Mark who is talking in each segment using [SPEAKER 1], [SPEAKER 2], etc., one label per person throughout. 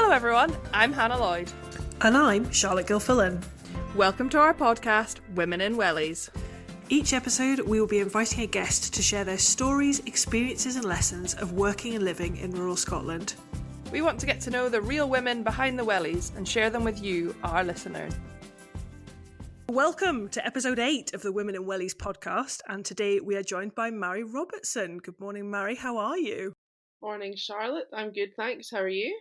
[SPEAKER 1] Hello everyone, I'm Hannah Lloyd.
[SPEAKER 2] And I'm Charlotte Gilfillan.
[SPEAKER 1] Welcome to our podcast, Women in Wellies.
[SPEAKER 2] Each episode we will be inviting a guest to share their stories, experiences and lessons of working and living in rural Scotland.
[SPEAKER 1] We want to get to know the real women behind the Wellies and share them with you, our listeners.
[SPEAKER 2] Welcome to episode 8 of the Women in Wellies podcast, and today we are joined by Mhairi Robertson. Good morning, Mhairi. How are you?
[SPEAKER 3] Morning, Charlotte. I'm good, thanks. How are you?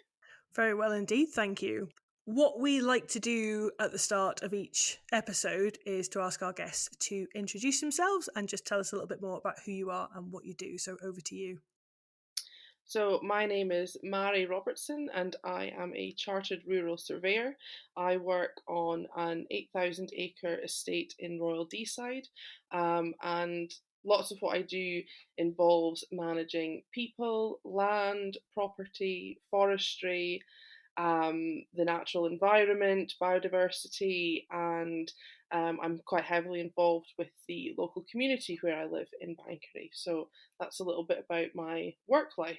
[SPEAKER 2] Very well indeed, thank you. What we like to do at the start of each episode is to ask our guests to introduce themselves and just tell us a little bit more about who you are and what you do. So over to you.
[SPEAKER 3] So my name is Mhairi Robertson and I am a chartered rural surveyor. I work on an 8,000 acre estate in Royal Deeside, and lots of what I do involves managing people, land, property, forestry, the natural environment, biodiversity, and I'm quite heavily involved with the local community where I live in Mhairi. So that's a little bit about my work life.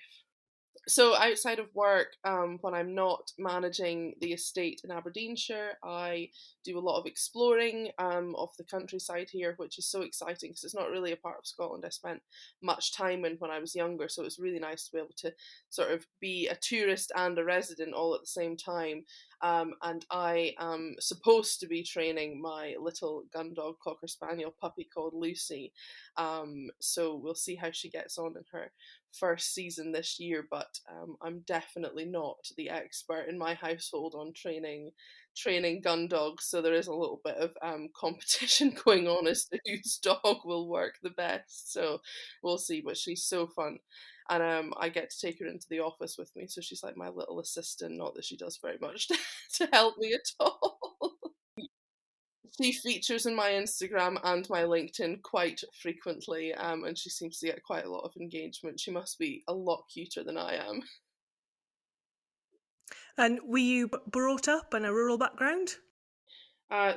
[SPEAKER 3] So outside of work, when I'm not managing the estate in Aberdeenshire, I do a lot of exploring of the countryside here, which is so exciting because it's not really a part of Scotland I spent much time in when I was younger. So it's really nice to be able to sort of be a tourist and a resident all at the same time. And I am supposed to be training my little gun dog cocker spaniel puppy called Lucy. So we'll see how she gets on in her first season this year, but I'm definitely not the expert in my household on training gun dogs, so there is a little bit of competition going on as to whose dog will work the best, so we'll see. But she's so fun, and I get to take her into the office with me, so she's like my little assistant, not that she does very much to help me at all. She features in my Instagram and my LinkedIn quite frequently, and she seems to get quite a lot of engagement. She must be a lot cuter than I am.
[SPEAKER 2] And were you brought up in a rural background?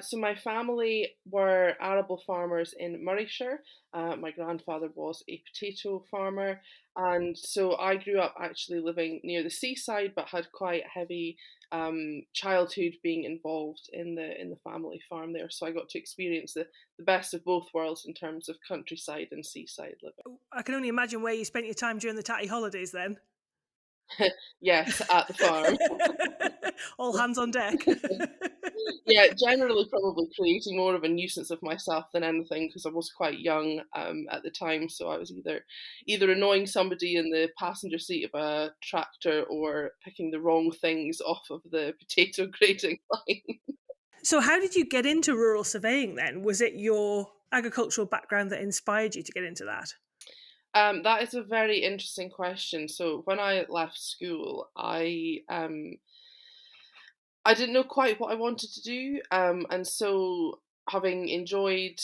[SPEAKER 3] So my family were arable farmers in Murrayshire. My grandfather was a potato farmer, and so I grew up actually living near the seaside, but had quite a heavy childhood being involved in the family farm there. So I got to experience the best of both worlds in terms of countryside and seaside living.
[SPEAKER 2] I can only imagine where you spent your time during the tatty holidays then.
[SPEAKER 3] Yes, at the farm.
[SPEAKER 2] All hands on deck.
[SPEAKER 3] Yeah, generally probably creating more of a nuisance of myself than anything because I was quite young at the time, so I was either annoying somebody in the passenger seat of a tractor or picking the wrong things off of the potato grading line.
[SPEAKER 2] So how did you get into rural surveying then? Was it your agricultural background that inspired you to get into that?
[SPEAKER 3] That is a very interesting question. So when I left school, I didn't know quite what I wanted to do, and so having enjoyed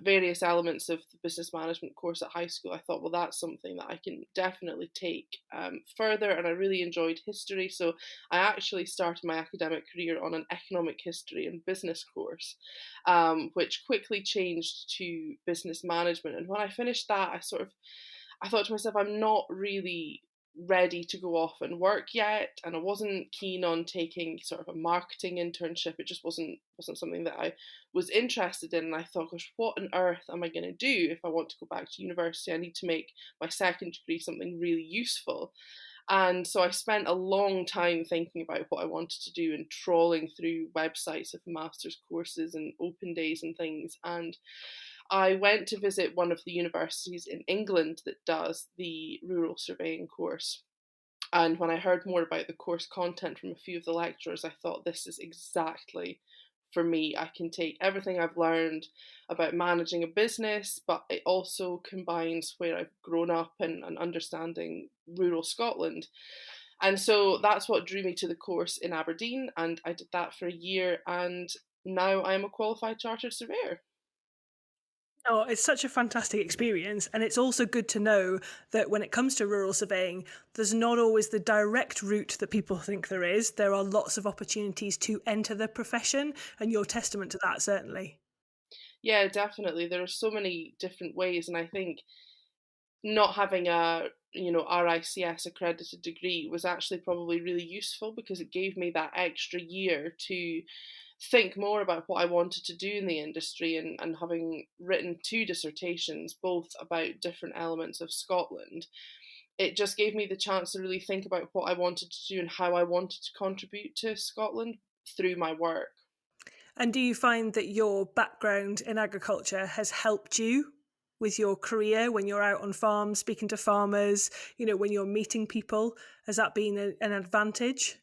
[SPEAKER 3] various elements of the business management course at high school, I thought, well, that's something that I can definitely take further, and I really enjoyed history, so I actually started my academic career on an economic history and business course, which quickly changed to business management, and when I finished that, I thought to myself, I'm not really ready to go off and work yet, and I wasn't keen on taking sort of a marketing internship. It just wasn't something that I was interested in, and I thought, gosh, what on earth am I going to do if I want to go back to university? I need to make my second degree something really useful. And so I spent a long time thinking about what I wanted to do and trawling through websites of master's courses and open days and things, and I went to visit one of the universities in England that does the rural surveying course. And when I heard more about the course content from a few of the lecturers, I thought, this is exactly for me. I can take everything I've learned about managing a business, but it also combines where I've grown up and understanding rural Scotland. And so that's what drew me to the course in Aberdeen, and I did that for a year, and now I'm a qualified chartered surveyor.
[SPEAKER 2] Oh, it's such a fantastic experience, and it's also good to know that when it comes to rural surveying, there's not always the direct route that people think there is. There are lots of opportunities to enter the profession, and you're testament to that, certainly.
[SPEAKER 3] Yeah, definitely. There are so many different ways, and I think not having a RICS accredited degree was actually probably really useful, because it gave me that extra year to think more about what I wanted to do in the industry, and having written two dissertations, both about different elements of Scotland, it just gave me the chance to really think about what I wanted to do and how I wanted to contribute to Scotland through my work.
[SPEAKER 2] And do you find that your background in agriculture has helped you with your career when you're out on farms speaking to farmers, when you're meeting people? Has that been an advantage?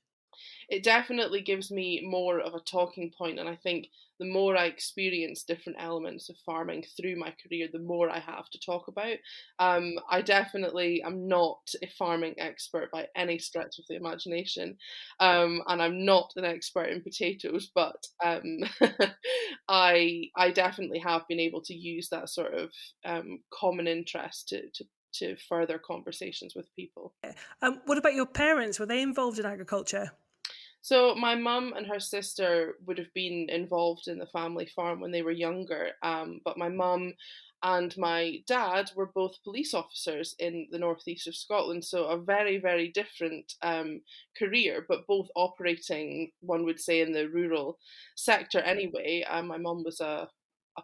[SPEAKER 3] It definitely gives me more of a talking point, and I think the more I experience different elements of farming through my career, the more I have to talk about. I definitely am not a farming expert by any stretch of the imagination, and I'm not an expert in potatoes, but I definitely have been able to use that sort of common interest to further conversations with people.
[SPEAKER 2] What about your parents? Were they involved in agriculture?
[SPEAKER 3] So my mum and her sister would have been involved in the family farm when they were younger, but my mum and my dad were both police officers in the northeast of Scotland, so a very, very different career, but both operating, one would say, in the rural sector anyway. My mum was a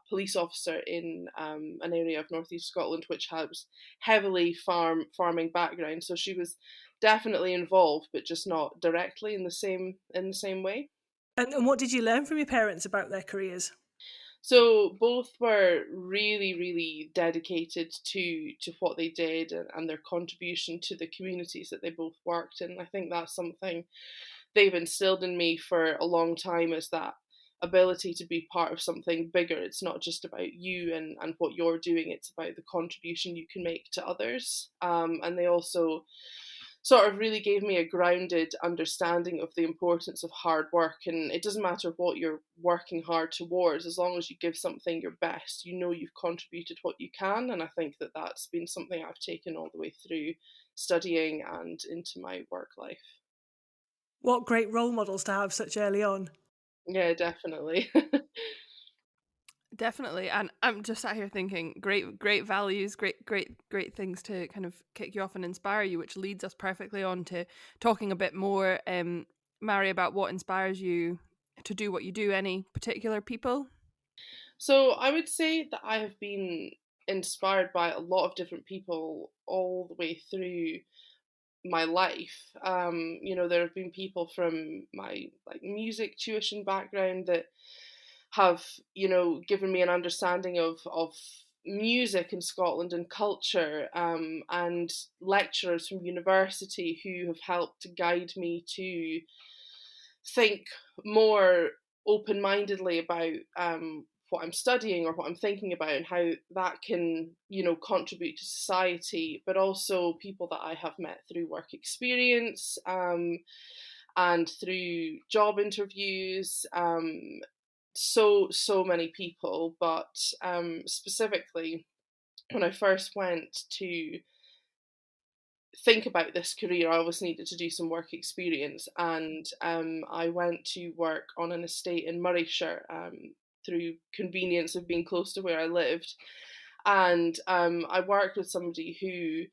[SPEAKER 3] police officer in an area of northeast Scotland which has heavily farming background, so she was definitely involved, but just not directly in the same way.
[SPEAKER 2] And what did you learn from your parents about their careers?
[SPEAKER 3] So both were really, really dedicated to what they did, and their contribution to the communities that they both worked in. I think that's something they've instilled in me for a long time, is that ability to be part of something bigger. It's not just about you and what you're doing, it's about the contribution you can make to others. And they also sort of really gave me a grounded understanding of the importance of hard work. And it doesn't matter what you're working hard towards, as long as you give something your best, you've contributed what you can. And I think that that's been something I've taken all the way through studying and into my work life.
[SPEAKER 2] What great role models to have such early on.
[SPEAKER 3] Yeah, definitely.
[SPEAKER 1] Definitely. And I'm just sat here thinking, great values, great things to kind of kick you off and inspire you, which leads us perfectly on to talking a bit more, Mhairi, about what inspires you to do what you do. Any particular people?
[SPEAKER 3] So I would say that I have been inspired by a lot of different people all the way through my life. There have been people from my music tuition background that have, given me an understanding of music in Scotland and culture, and lecturers from university who have helped to guide me to think more open-mindedly about what I'm studying or what I'm thinking about, and how that can, contribute to society, but also people that I have met through work experience, and through job interviews. So many people, but specifically when I first went to think about this career, I always needed to do some work experience, and I went to work on an estate in Murrayshire, through convenience of being close to where I lived, and I worked with somebody who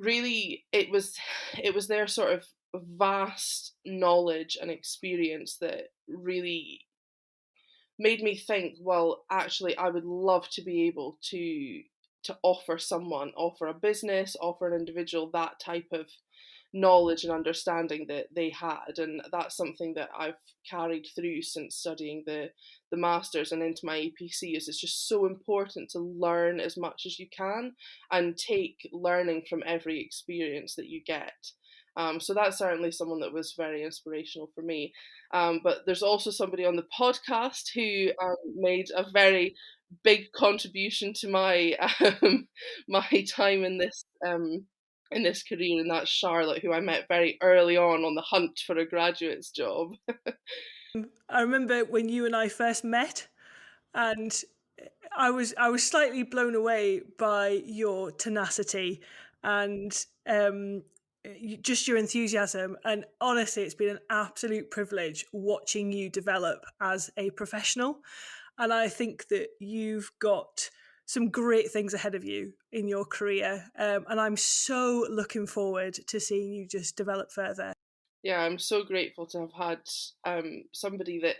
[SPEAKER 3] really, it was their sort of vast knowledge and experience that really made me think, well, actually, I would love to be able to offer a business, offer an individual that type of knowledge and understanding that they had. And that's something that I've carried through since studying the masters and into my APC. Is it's just so important to learn as much as you can and take learning from every experience that you get. So that's certainly someone that was very inspirational for me. But there's also somebody on the podcast who made a very big contribution to my my time in this career, and that's Charlotte, who I met very early on the hunt for a graduate's job.
[SPEAKER 2] I remember when you and I first met, and I was slightly blown away by your tenacity and just your enthusiasm. And honestly, it's been an absolute privilege watching you develop as a professional. And I think that you've got some great things ahead of you in your career. And I'm so looking forward to seeing you just develop further.
[SPEAKER 3] Yeah, I'm so grateful to have had somebody that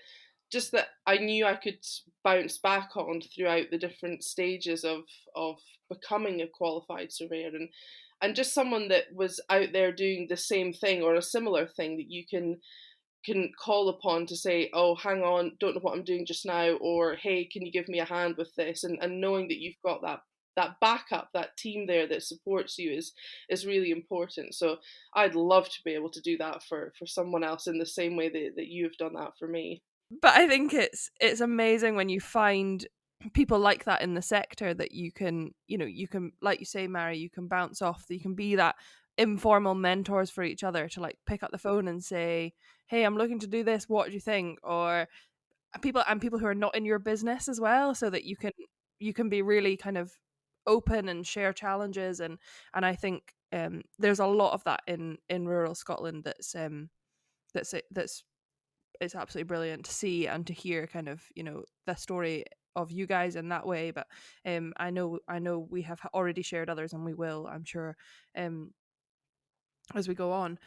[SPEAKER 3] I knew I could bounce back on throughout the different stages of becoming a qualified surveyor, and just someone that was out there doing the same thing or a similar thing that you can call upon to say, oh, hang on, don't know what I'm doing just now, or hey, can you give me a hand with this? And knowing that you've got that backup, that team there that supports you is really important. So I'd love to be able to do that for someone else in the same way that you've done that for me.
[SPEAKER 1] But I think it's amazing when you find people like that in the sector, that you can, you can, like you say, Mhairi, you can bounce off, that you can be that informal mentors for each other, to like pick up the phone and say, hey, I'm looking to do this, what do you think? Or people who are not in your business as well, so that you can be really kind of open and share challenges. And I think there's a lot of that in rural Scotland, that's it's absolutely brilliant to see and to hear, kind of, the story of you guys in that way. But I know we have already shared others, and we will, I'm sure, um as we go on.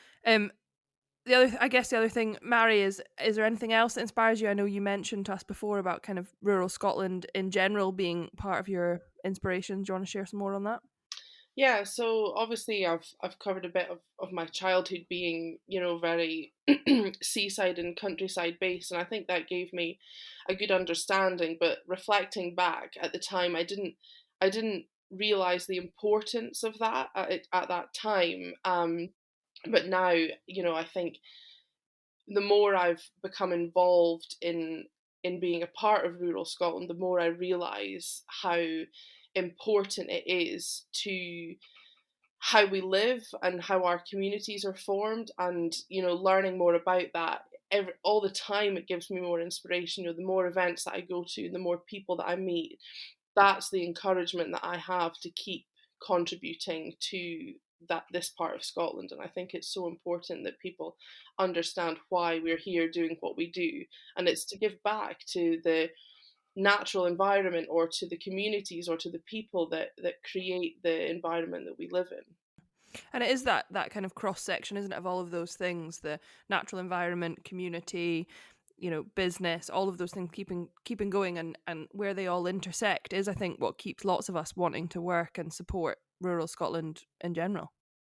[SPEAKER 1] The other thing, Mhairi, is there anything else that inspires you? I know you mentioned to us before about kind of rural Scotland in general being part of your inspiration. Do you want to share some more on that?
[SPEAKER 3] Yeah, so obviously I've covered a bit of my childhood being, very seaside and countryside based, and I think that gave me a good understanding. But reflecting back at the time, I didn't realize the importance of that at that time. But now, I think the more I've become involved in being a part of rural Scotland, the more I realise how important it is to how we live and how our communities are formed, and learning more about that all the time. It gives me more inspiration. The more events that I go to, the more people that I meet, that's the encouragement that I have to keep contributing to this part of Scotland. And I think it's so important that people understand why we're here doing what we do, and it's to give back to the natural environment, or to the communities, or to the people that create the environment that we live in.
[SPEAKER 1] And it is that kind of cross section, isn't it, of all of those things: the natural environment, community, business, all of those things keeping going, and where they all intersect is, I think, what keeps lots of us wanting to work and support rural Scotland in general.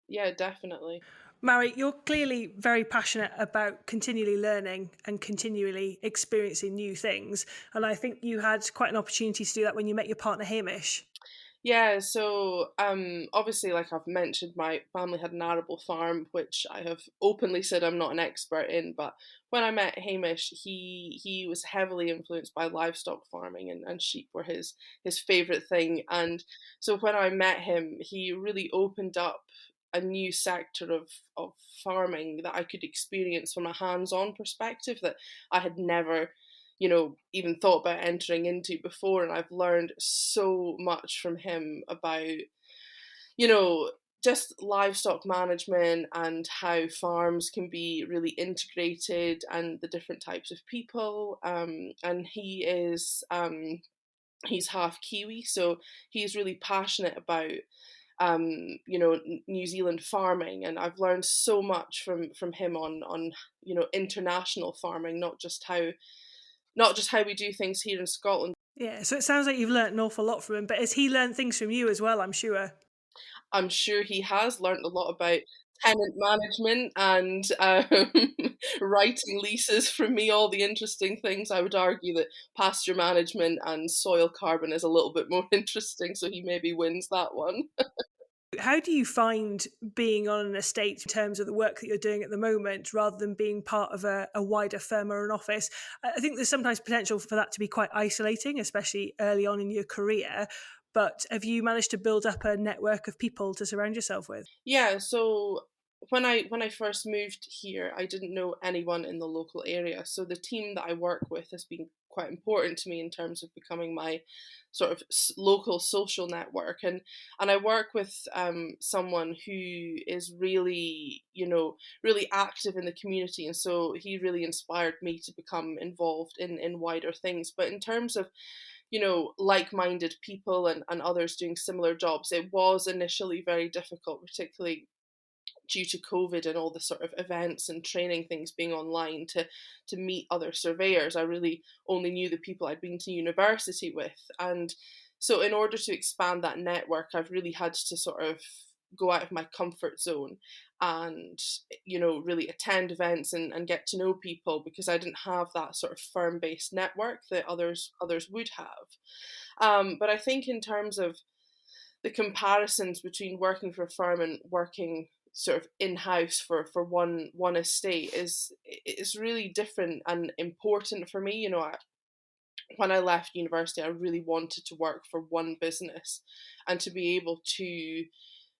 [SPEAKER 3] Yeah, definitely.
[SPEAKER 2] Mhairi, you're clearly very passionate about continually learning and continually experiencing new things. And I think you had quite an opportunity to do that when you met your partner, Hamish.
[SPEAKER 3] Yeah, so obviously, like I've mentioned, my family had an arable farm, which I have openly said I'm not an expert in. But when I met Hamish, he was heavily influenced by livestock farming, and sheep were his favorite thing. And so when I met him, he really opened up a new sector of farming that I could experience from a hands-on perspective that I had never even thought about entering into before. And I've learned so much from him about, you know, just livestock management and how farms can be really integrated, and the different types of people. And he's half Kiwi, so he's really passionate about New Zealand farming, and I've learned so much from him on international farming, not just how we do things here in Scotland.
[SPEAKER 2] Yeah, so it sounds like you've learnt an awful lot from him, but has he learnt things from you as well, I'm sure?
[SPEAKER 3] I'm sure he has learnt a lot about tenant management and writing leases from me, all the interesting things. I would argue that pasture management and soil carbon is a little bit more interesting, so he maybe wins that one.
[SPEAKER 2] How do you find being on an estate in terms of the work that you're doing at the moment, rather than being part of a wider firm or an office? I think there's sometimes potential for that to be quite isolating, especially early on in your career. But have you managed to build up a network of people to surround yourself with?
[SPEAKER 3] Yeah, so when I first moved here, I didn't know anyone in the local area. So the team that I work with has been quite important to me in terms of becoming my sort of local social network. And I work with someone who is really, really active in the community, and so he really inspired me to become involved in wider things. But in terms of like-minded people and others doing similar jobs. It was initially very difficult, particularly due to COVID and all the sort of events and training things being online, to meet other surveyors. I really only knew the people I'd been to university with. And so in order to expand that network, I've really had to sort of go out of my comfort zone and really attend events and get to know people, because I didn't have that sort of firm-based network that others would have. But I think in terms of the comparisons between working for a firm and working sort of in-house for one estate is really different and important for me. When I left university, I really wanted to work for one business and to be able to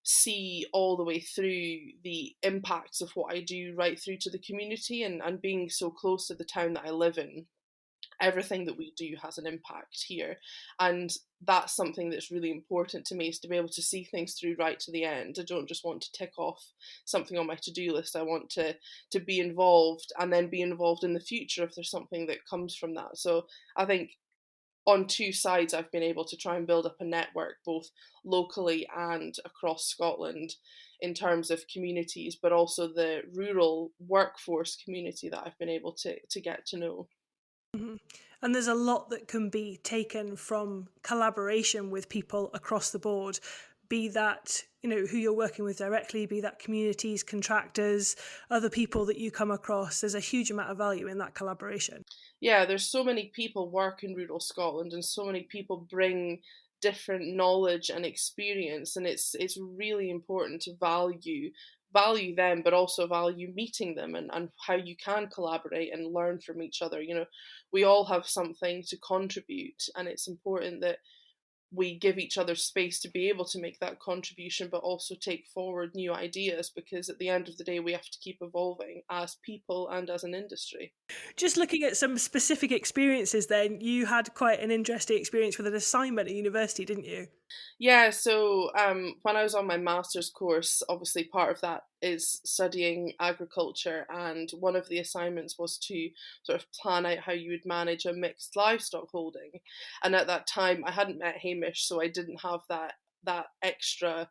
[SPEAKER 3] see all the way through the impacts of what I do right through to the community, and being so close to the town that I live in. Everything that we do has an impact here, and that's something that's really important to me, is to be able to see things through right to the end. I don't just want to tick off something on my to-do list. I want to be involved, and then be involved in the future if there's something that comes from that. So I think on two sides I've been able to try and build up a network, both locally and across Scotland, in terms of communities, but also the rural workforce community that I've been able to get to know.
[SPEAKER 2] Mhm. And there's a lot that can be taken from collaboration with people across the board, be that, who you're working with directly, be that communities, contractors, other people that you come across. There's a huge amount of value in that collaboration.
[SPEAKER 3] Yeah, there's so many people work in rural Scotland, and so many people bring different knowledge and experience, and it's really important to value them, but also value meeting them, and how you can collaborate and learn from each other. We all have something to contribute, and it's important that we give each other space to be able to make that contribution, but also take forward new ideas, because at the end of the day, we have to keep evolving as people and as an industry.
[SPEAKER 2] Just looking at some specific experiences then, you had quite an interesting experience with an assignment at university, didn't you?
[SPEAKER 3] Yeah, so when I was on my master's course, obviously part of that is studying agriculture, and one of the assignments was to sort of plan out how you would manage a mixed livestock holding. And at that time, I hadn't met Hamish, so I didn't have that extra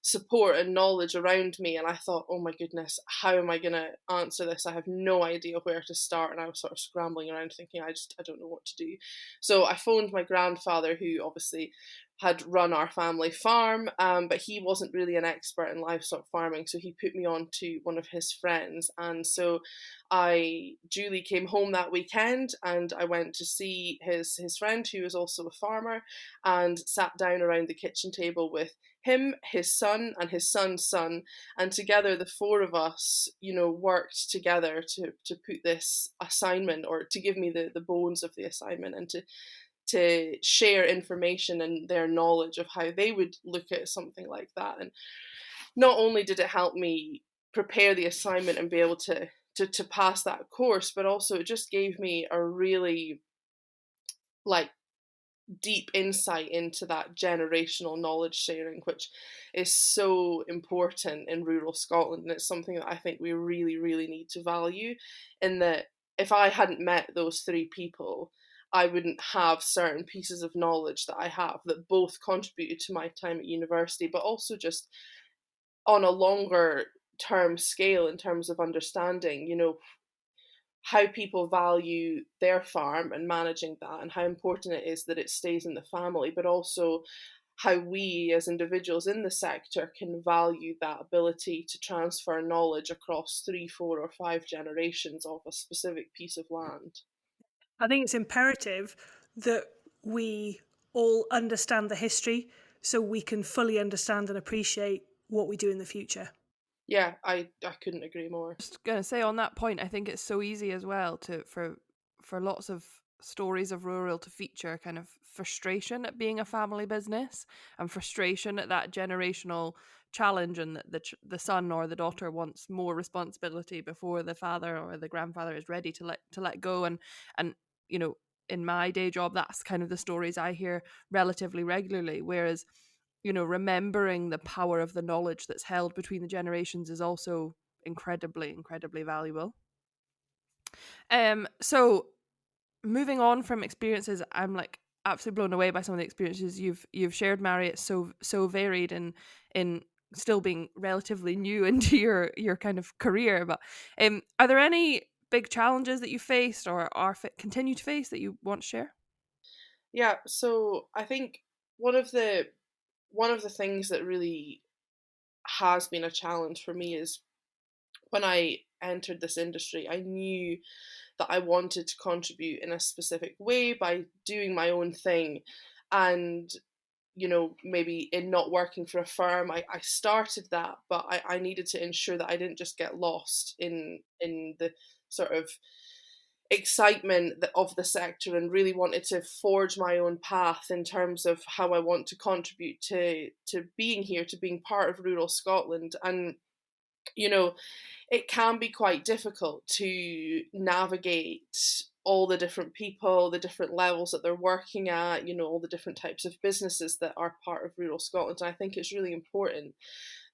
[SPEAKER 3] support and knowledge around me. And I thought, oh my goodness, how am I going to answer this? I have no idea where to start. And I was sort of scrambling around thinking, I don't know what to do. So I phoned my grandfather, who obviously had run our family farm, but he wasn't really an expert in livestock farming, so he put me on to one of his friends. And so Julie came home that weekend, and I went to see his friend, who was also a farmer, and sat down around the kitchen table with him, his son, and his son's son, and together the four of us, worked together to put this assignment, or to give me the bones of the assignment, and to share information and their knowledge of how they would look at something like that. And not only did it help me prepare the assignment and be able to pass that course, but also it just gave me a really deep insight into that generational knowledge sharing, which is so important in rural Scotland. And it's something that I think we really, really need to value, in that if I hadn't met those three people, I wouldn't have certain pieces of knowledge that I have, that both contributed to my time at university, but also just on a longer term scale in terms of understanding, how people value their farm and managing that, and how important it is that it stays in the family, but also how we as individuals in the sector can value that ability to transfer knowledge across 3, 4, or 5 generations of a specific piece of land.
[SPEAKER 2] I think it's imperative that we all understand the history so we can fully understand and appreciate what we do in the future.
[SPEAKER 3] Yeah, I couldn't agree more.
[SPEAKER 1] Just gonna say on that point, I think it's so easy as well for lots of stories of rural to feature kind of frustration at being a family business, and frustration at that generational challenge, and that the son or the daughter wants more responsibility before the father or the grandfather is ready to let go. And in my day job, that's kind of the stories I hear relatively regularly. Whereas remembering the power of the knowledge that's held between the generations is also incredibly, incredibly valuable. So moving on from experiences, I'm absolutely blown away by some of the experiences you've shared, Mary. It's so varied in still being relatively new into your kind of career. But are there any big challenges that you faced or continue to face that you want to share?
[SPEAKER 3] Yeah, so I think one of the one of the things that really has been a challenge for me is when I entered this industry, I knew that I wanted to contribute in a specific way by doing my own thing. And, maybe in not working for a firm, I started that, but I needed to ensure that I didn't just get lost in the sort of excitement of the sector, and really wanted to forge my own path in terms of how I want to contribute to being here, to being part of rural Scotland. And you know it can be quite difficult to navigate all the different people, the different levels that they're working at, all the different types of businesses that are part of rural Scotland. And I think it's really important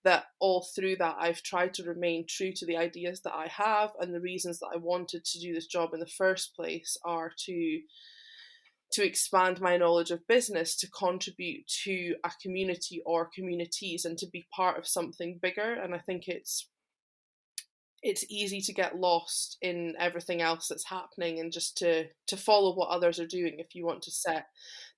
[SPEAKER 3] that all through that I've tried to remain true to the ideas that I have, and the reasons that I wanted to do this job in the first place are to expand my knowledge of business, to contribute to a community or communities, and to be part of something bigger. And I think it's easy to get lost in everything else that's happening, and just to follow what others are doing. If you want to set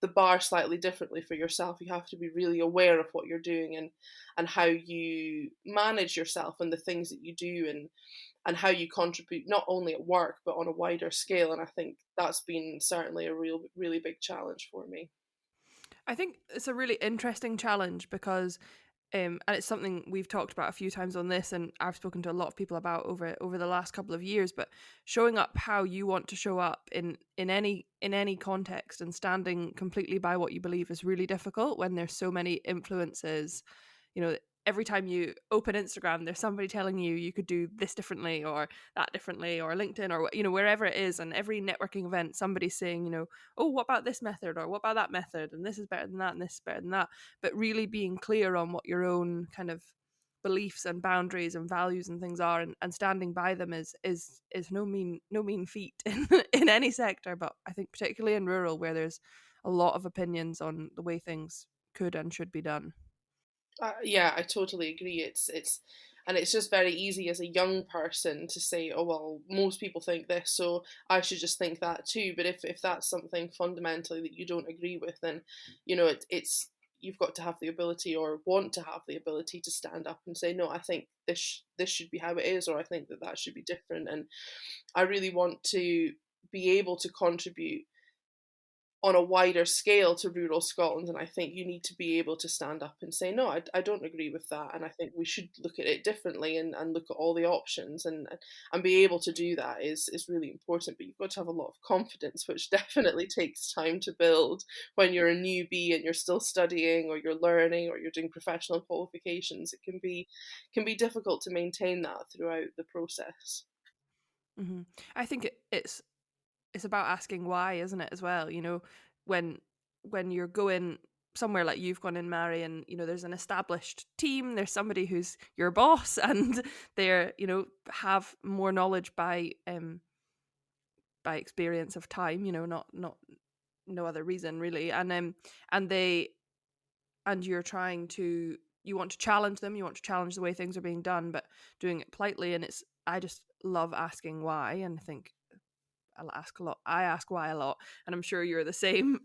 [SPEAKER 3] the bar slightly differently for yourself, you have to be really aware of what you're doing, and how you manage yourself and the things that you do, and how you contribute not only at work but on a wider scale. And I think that's been certainly a really big challenge for me.
[SPEAKER 1] I think it's a really interesting challenge because and it's something we've talked about a few times on this, and I've spoken to a lot of people about over the last couple of years. But showing up how you want to show up in any context, and standing completely by what you believe, is really difficult when there's so many influences. Every time you open Instagram, there's somebody telling you could do this differently or that differently, or LinkedIn, or wherever it is. And every networking event, somebody's saying, oh, what about this method, or what about that method, and this is better than that, and this is better than that. But really being clear on what your own kind of beliefs and boundaries and values and things are, and standing by them is no mean feat in any sector. But I think particularly in rural, where there's a lot of opinions on the way things could and should be done.
[SPEAKER 3] Yeah, I totally agree. It's just very easy as a young person to say, oh well, most people think this, so I should just think that too. But if that's something fundamentally that you don't agree with, then it's you've got to have the ability, or want to have the ability, to stand up and say, no, I think this should be how it is, or I think that should be different. And I really want to be able to contribute on a wider scale to rural Scotland. And I think you need to be able to stand up and say, no, I don't agree with that. And I think we should look at it differently, and look at all the options, and be able to do that is really important. But you've got to have a lot of confidence, which definitely takes time to build when you're a newbie and you're still studying, or you're learning, or you're doing professional qualifications. It can be difficult to maintain that throughout the process.
[SPEAKER 1] Hmm. I think it's about asking why, isn't it, as well? When you're going somewhere like you've gone in, Mary, and there's an established team, there's somebody who's your boss, and they're have more knowledge by experience of time, not no other reason really. And you want to challenge them, you want to challenge the way things are being done, but doing it politely. And I just love asking why, and I think I'll ask a lot. I ask why a lot, and I'm sure you're the same,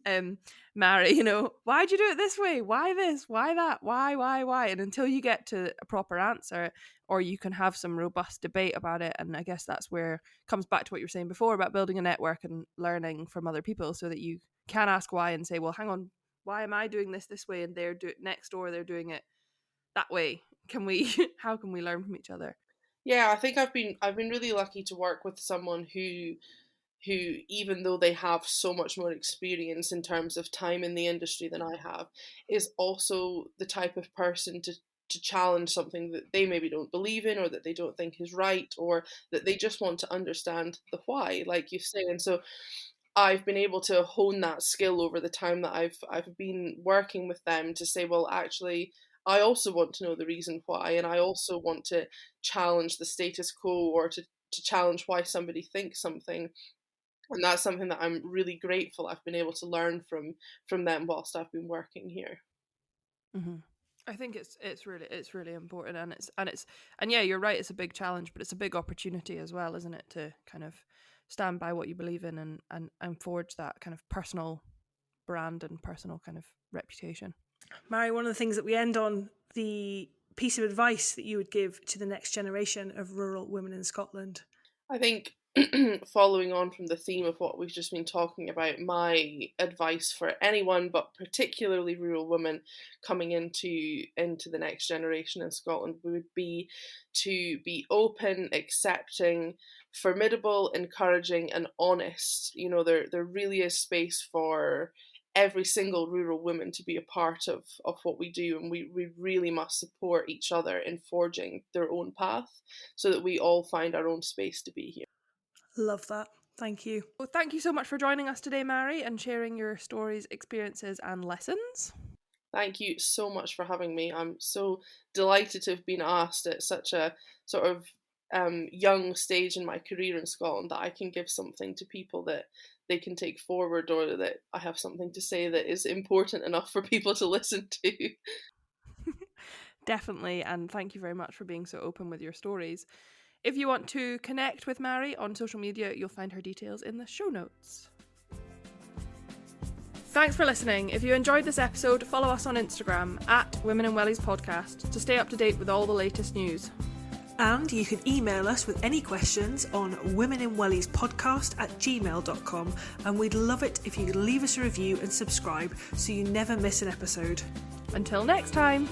[SPEAKER 1] Mary. Why'd you do it this way? Why this? Why that? Why? And until you get to a proper answer, or you can have some robust debate about it. And I guess that's where it comes back to what you were saying before about building a network and learning from other people, so that you can ask why and say, well, hang on, why am I doing this way, and next door they're doing it that way? Can we? How can we learn from each other?
[SPEAKER 3] Yeah, I think I've been really lucky to work with someone who, even though they have so much more experience in terms of time in the industry than I have, is also the type of person to challenge something that they maybe don't believe in, or that they don't think is right, or that they just want to understand the why, like you say. And so I've been able to hone that skill over the time that I've been working with them, to say, well, actually, I also want to know the reason why, and I also want to challenge the status quo, or to challenge why somebody thinks something. And that's something that I'm really grateful I've been able to learn from them whilst I've been working here.
[SPEAKER 1] Mm-hmm. I think it's really important, and yeah, you're right. It's a big challenge, but it's a big opportunity as well, isn't it? To kind of stand by what you believe in and forge that kind of personal brand and personal kind of reputation.
[SPEAKER 2] Mhairi, one of the things that we end on, the piece of advice that you would give to the next generation of rural women in Scotland.
[SPEAKER 3] I think following on from the theme of what we've just been talking about, my advice for anyone, but particularly rural women coming into the next generation in Scotland, would be to be open, accepting, formidable, encouraging, and honest. You know, there really is space for every single rural woman to be a part of what we do, and we really must support each other in forging their own path so that we all find our own space to be here.
[SPEAKER 2] Love that. Thank you.
[SPEAKER 1] Well, thank you so much for joining us today, Mhairi, and sharing your stories, experiences, and lessons.
[SPEAKER 3] Thank you so much for having me. I'm so delighted to have been asked at such a sort of young stage in my career in Scotland that I can give something to people that they can take forward, or that I have something to say that is important enough for people to listen to.
[SPEAKER 1] Definitely, and thank you very much for being so open with your stories. If you want to connect with Mhairi on social media, you'll find her details in the show notes. Thanks for listening. If you enjoyed this episode, follow us on Instagram at Women in Wellies Podcast to stay up to date with all the latest news.
[SPEAKER 2] And you can email us with any questions on womeninwelliespodcast@gmail.com, and we'd love it if you could leave us a review and subscribe so you never miss an episode.
[SPEAKER 1] Until next time!